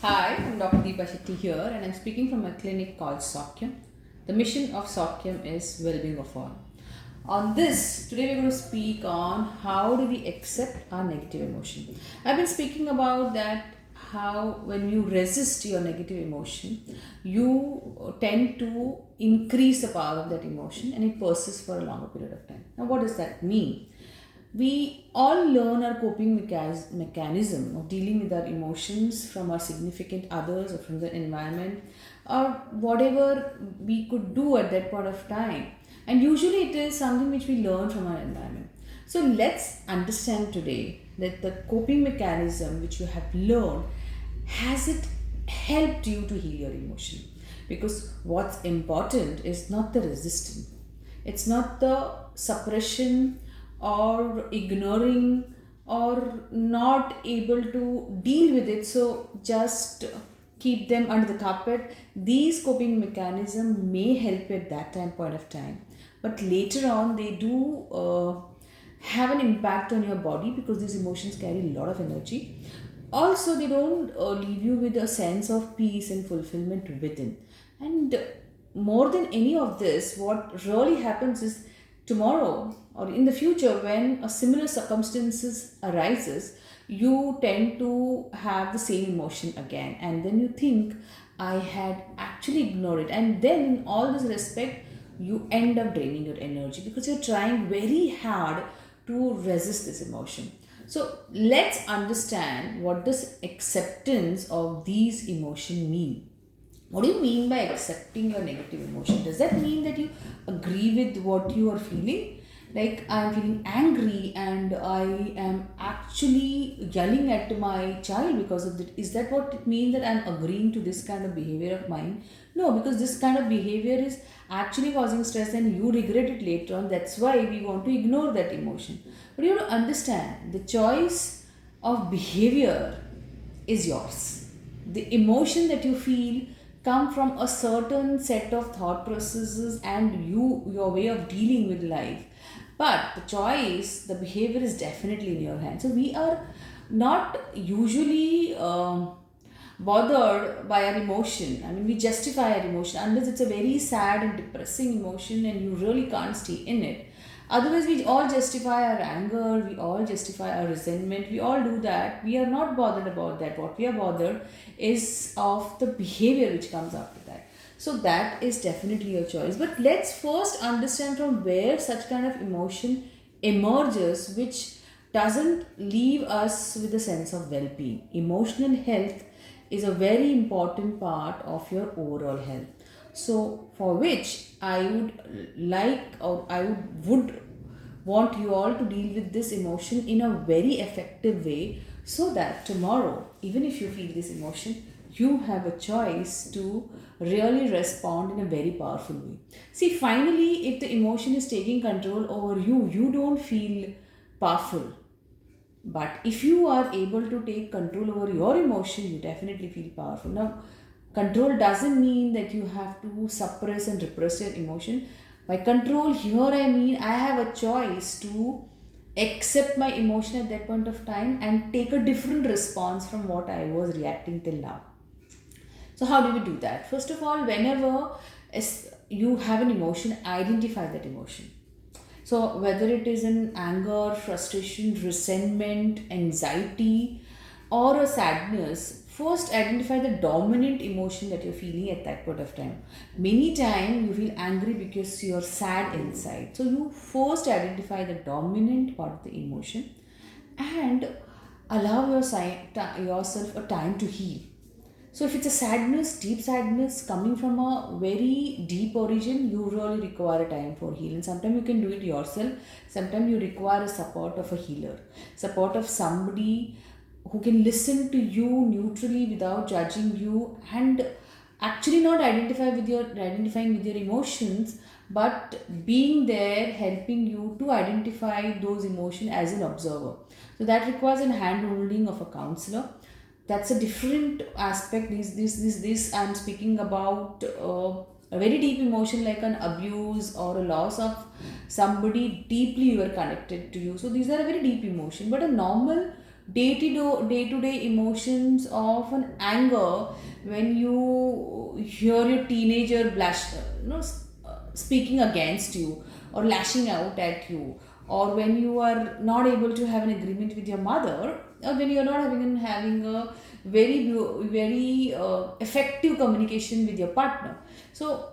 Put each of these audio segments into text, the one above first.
Hi, I'm Dr. Deepa Shetty here, and I'm speaking from a clinic called Saukyam. The mission of Saukyam is well-being of all. On this, today we're going to speak on how do we accept our negative emotion. I've been speaking about that how when you resist your negative emotion, you tend to increase the power of that emotion and it persists for a longer period of time. Now, what does that mean? We all learn our coping mechanism of dealing with our emotions from our significant others or from the environment or whatever we could do at that point of time. And usually it is something which we learn from our environment. So let's understand today that the coping mechanism which you have learned, has it helped you to heal your emotion? Because what's important is not the resistance, it's not the suppression or ignoring or not able to deal with it. So just keep them under the carpet. These coping mechanisms may help you at that time point of time, but later on they do have an impact on your body because these emotions carry a lot of energy. Also, they don't leave you with a sense of peace and fulfillment within. And more than any of this, what really happens is tomorrow or in the future when a similar circumstances arises, you tend to have the same emotion again, and then you think, I had actually ignored it, and then in all this respect you end up draining your energy because you're trying very hard to resist this emotion. So let's understand what does acceptance of these emotion mean. What do you mean by accepting your negative emotion? Does that mean that you agree with what you are feeling? Like, I'm feeling angry and I am actually yelling at my child because of that. Is that what it means, that I'm agreeing to this kind of behavior of mine? No, because this kind of behavior is actually causing stress and you regret it later on. That's why we want to ignore that emotion. But you have to understand the choice of behavior is yours. The emotion that you feel come from a certain set of thought processes and your way of dealing with life, but the choice, the behavior is definitely in your hands. So we are not usually bothered by our emotion. I mean, we justify our emotion unless it's a very sad and depressing emotion and you really can't stay in it. Otherwise, we all justify our anger, we all justify our resentment, we all do that. We are not bothered about that. What we are bothered is of the behavior which comes after that. So, that is definitely your choice. But let's first understand from where such kind of emotion emerges, which doesn't leave us with a sense of well being. Emotional health is a very important part of your overall health. So, for which I would like or would want you all to deal with this emotion in a very effective way so that tomorrow, even if you feel this emotion, you have a choice to really respond in a very powerful way. See, finally, if the emotion is taking control over you, you don't feel powerful, but if you are able to take control over your emotion, you definitely feel powerful. Now, control doesn't mean that you have to suppress and repress your emotion. By control, here I mean I have a choice to accept my emotion at that point of time and take a different response from what I was reacting till now. So, how do we do that? First of all, whenever you have an emotion, identify that emotion. So, whether it is an anger, frustration, resentment, anxiety, or a sadness, first identify the dominant emotion that you're feeling at that point of time. Many times you feel angry because you're sad inside. So, you first identify the dominant part of the emotion and allow yourself a time to heal. So if it's a sadness, deep sadness coming from a very deep origin, you really require a time for healing. Sometimes you can do it yourself. Sometimes you require a support of a healer, support of somebody who can listen to you neutrally without judging you and actually not identifying with your emotions, but being there helping you to identify those emotions as an observer. So that requires an hand holding of a counselor. That's a different aspect. This I'm speaking about a very deep emotion like an abuse or a loss of somebody deeply you are connected to you. So these are a very deep emotion, but a normal day-to-day emotions of an anger when you hear your teenager speaking against you or lashing out at you, or when you are not able to have an agreement with your mother, or when you are not having a very effective communication with your partner. So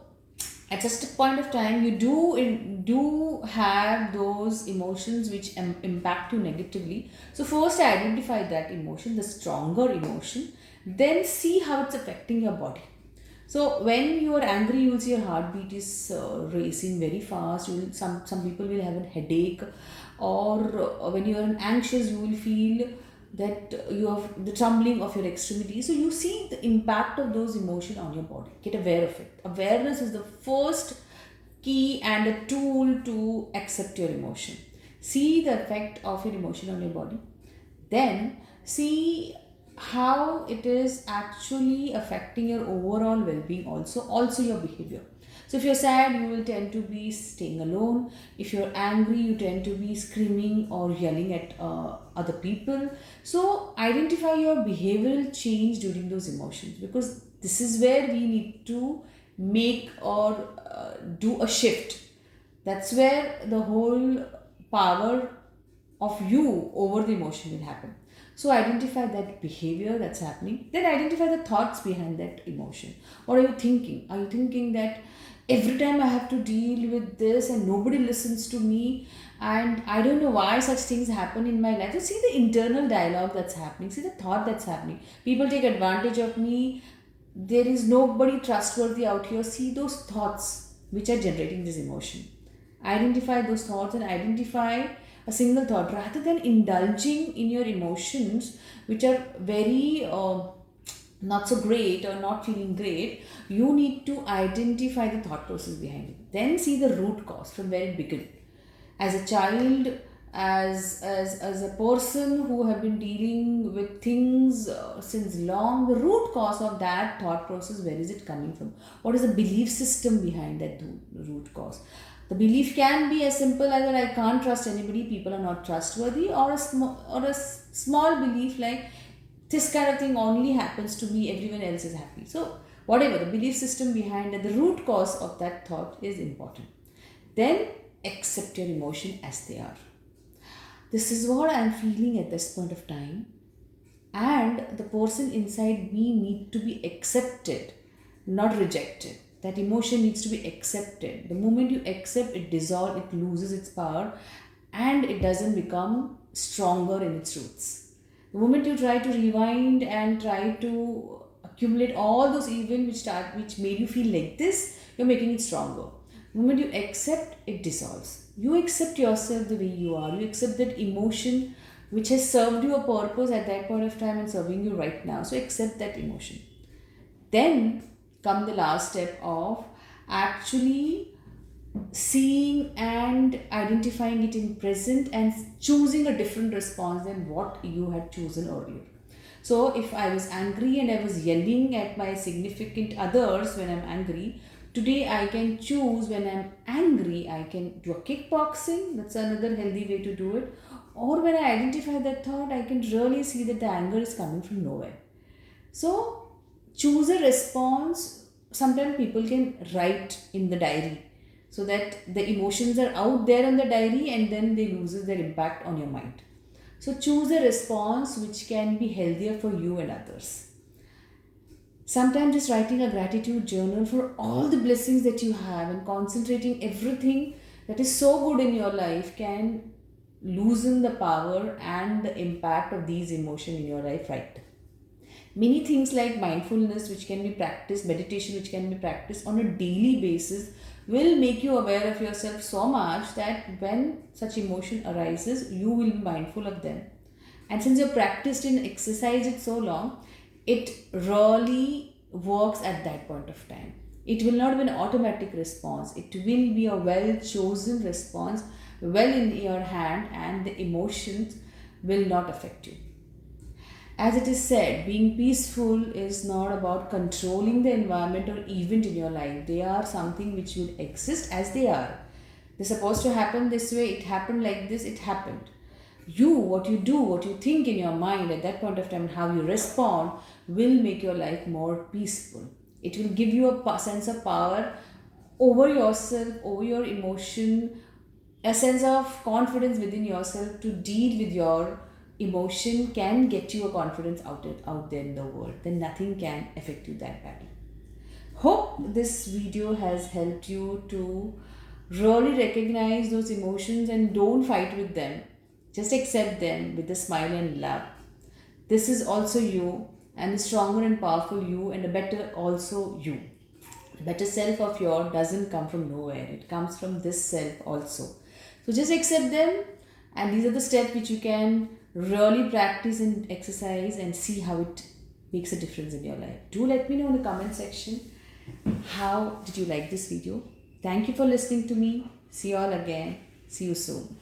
at just a point of time you do have those emotions which impact you negatively. So first identify that emotion, the stronger emotion, then see how it's affecting your body. So when you are angry, you will see your heartbeat is racing very fast. Some people will have a headache, or when you are anxious, you will feel that you have the trembling of your extremities. So you see the impact of those emotions on your body. Get aware of it. Awareness is the first key and a tool to accept your emotion. See the effect of your emotion on your body. Then see how it is actually affecting your overall well-being, also your behavior. So if you're sad, you will tend to be staying alone. If you're angry, you tend to be screaming or yelling at other people. So identify your behavioral change during those emotions, because this is where we need to make or do a shift. That's where the whole power of you over the emotion will happen. So identify that behavior that's happening, then identify the thoughts behind that emotion. What are you thinking? Are you thinking that every time I have to deal with this and nobody listens to me, and I don't know why such things happen in my life? So see the internal dialogue that's happening, see the thought that's happening. People take advantage of me, there is nobody trustworthy out here. See those thoughts which are generating this emotion. Identify those thoughts and identify a single thought rather than indulging in your emotions which are very not so great or not feeling great. You need to identify the thought process behind it, then see the root cause from where it began. As a child, as a person who have been dealing with things since long, the root cause of that thought process, where is it coming from? What is the belief system behind that root cause? The belief can be as simple as that I can't trust anybody, people are not trustworthy, or a small belief like this kind of thing only happens to me, everyone else is happy. So whatever the belief system behind it, the root cause of that thought is important. Then accept your emotion as they are. This is what I am feeling at this point of time, and the person inside me need to be accepted, not rejected. That emotion needs to be accepted. The moment you accept, it dissolves, it loses its power, and it doesn't become stronger in its roots. The moment you try to rewind and try to accumulate all those events which made you feel like this, you're making it stronger. The moment you accept, it dissolves. You accept yourself the way you are. You accept that emotion which has served you a purpose at that point of time and serving you right now. So accept that emotion. Then come the last step of actually seeing and identifying it in present and choosing a different response than what you had chosen earlier. So if I was angry and I was yelling at my significant others when I'm angry, today I can choose when I'm angry, I can do a kickboxing, that's another healthy way to do it. Or when I identify that thought, I can really see that the anger is coming from nowhere. So choose a response. Sometimes people can write in the diary so that the emotions are out there in the diary and then they loses their impact on your mind. So choose a response which can be healthier for you and others. Sometimes just writing a gratitude journal for all the blessings that you have and concentrating everything that is so good in your life can loosen the power and the impact of these emotions in your life right. Many things like mindfulness which can be practiced, meditation which can be practiced on a daily basis will make you aware of yourself so much that when such emotion arises, you will be mindful of them. And since you've practiced and exercised it so long, it really works at that point of time. It will not be an automatic response. It will be a well chosen response, well in your hand, and the emotions will not affect you. As it is said, being peaceful is not about controlling the environment or event in your life. They are something which will exist as they are. They're supposed to happen this way, it happened like this, it happened. what you do, what you think in your mind at that point of time, and how you respond will make your life more peaceful. It will give you a sense of power over yourself, over your emotion, a sense of confidence within yourself to deal with your emotion can get you a confidence out there in the world. Then nothing can affect you that badly. Hope this video has helped you to really recognize those emotions and don't fight with them. Just accept them with a smile and love. This is also you, and a stronger and powerful you, and a better also you. Better self of yours doesn't come from nowhere, it comes from this self also. So just accept them, and these are the steps which you can really practice and exercise and see how it makes a difference in your life. Do let me know in the comment section how did you like this video. Thank you for listening to me. See you all again. See you soon.